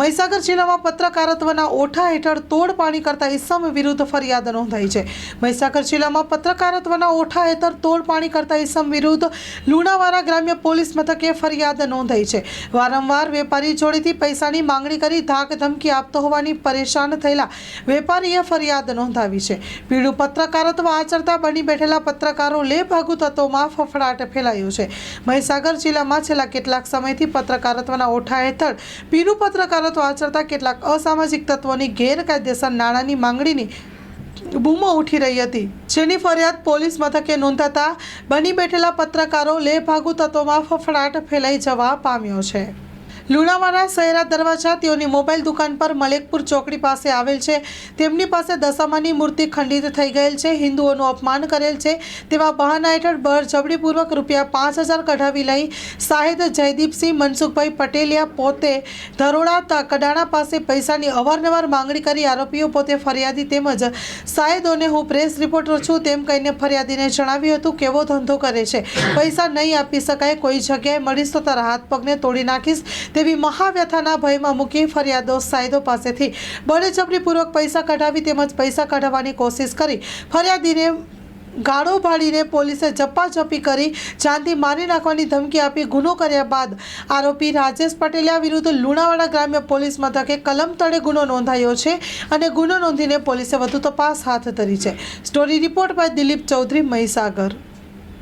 મહીસાગર જિલ્લામાં પત્રકારત્વના ઓઠા હેઠળ તોડપાણી કરતા ઇસમ વિરુદ્ધ ફરિયાદ નોંધાઈ છે। મહીસાગર જિલ્લામાં પત્રકારત્વના ઓઠા હેઠળ તોડપાણી કરતા ઇસમ વિરુદ્ધ લુણાવાડા ગ્રામ્ય પોલીસ મથકે ફરિયાદ નોંધાઈ છે। વારંવાર વેપારી જોડેથી પૈસાની માંગણી કરી ધાક ધમકી આપતો હોવાની પરેશાન થયેલા વેપારીએ ફરિયાદ નોંધાવી છે। પીળું પત્રકારત્વ આચરતા બની બેઠેલા પત્રકારો લેભાગુ તત્વોમાં ફફડાટ ફેલાયો છે। મહીસાગર જિલ્લામાં છેલ્લા કેટલાક સમયથી પત્રકારત્વના ઓઠા હેઠળ પીળું પત્રકારત્વ આચરતા કેટલાક અસામાજિક તત્વોની ગેરકાયદેસર નાણાંની માંગણીની બૂમો ઉઠી રહી હતી, જેની ફરિયાદ પોલીસ મથકે નોંધાતા બની બેઠેલા પત્રકારો લેભાગુ તત્વોમાં ફફડાટ ફેલાઈ જવા પામ્યો છે। લુણાવાડા શહેરા દરવાજા તેઓની મોબાઈલ દુકાન પર મલેકપુર ચોકડી પાસે આવેલ છે। તેમની પાસે દશામાની મૂર્તિ ખંડિત થઈ ગયેલ છે, હિન્દુઓનું અપમાન કરેલ છે તેવા બહાના હેઠળ બળજબરીપૂર્વક ₹5000 કઢાવી લઈ શાહિદ જયદીપસિંહ મનસુખભાઈ પટેલિયા પોતે ધરોડા કડાણા પાસે પૈસાની અવારનવાર માંગણી કરી આરોપીઓ પોતે ફરિયાદી તેમજ શાહિદોને હું પ્રેસ રિપોર્ટર છું તેમ કહીને ફરિયાદીને જણાવ્યું હતું કેવો ધંધો કરે છે, પૈસા નહીં આપી શકાય, કોઈ જગ્યાએ મળીશ તો તારા હાથ પગને તોડી નાખીશ તેવી મહાવ્યથાના ભયમાં મૂકી ફરિયાદો શાહિદો પાસેથી બળજબરીપૂર્વક પૈસા કઢાવી તેમજ પૈસા કઢાવવાની કોશિશ કરી ફરિયાદીને ગાળો ભાડીને પોલીસે ઝપાઝપી કરી જાનથી મારી નાખવાની ધમકી આપી ગુનો કર્યા બાદ આરોપી રાજેશ પટેલિયા વિરુદ્ધ લુણાવાડા ગ્રામ્ય પોલીસ મથકે કલમ તળે ગુનો નોંધાયો છે અને ગુનો નોંધીને પોલીસે વધુ તપાસ હાથ ધરી છે। Story report by Dilip Chaudhary, Mahisagar.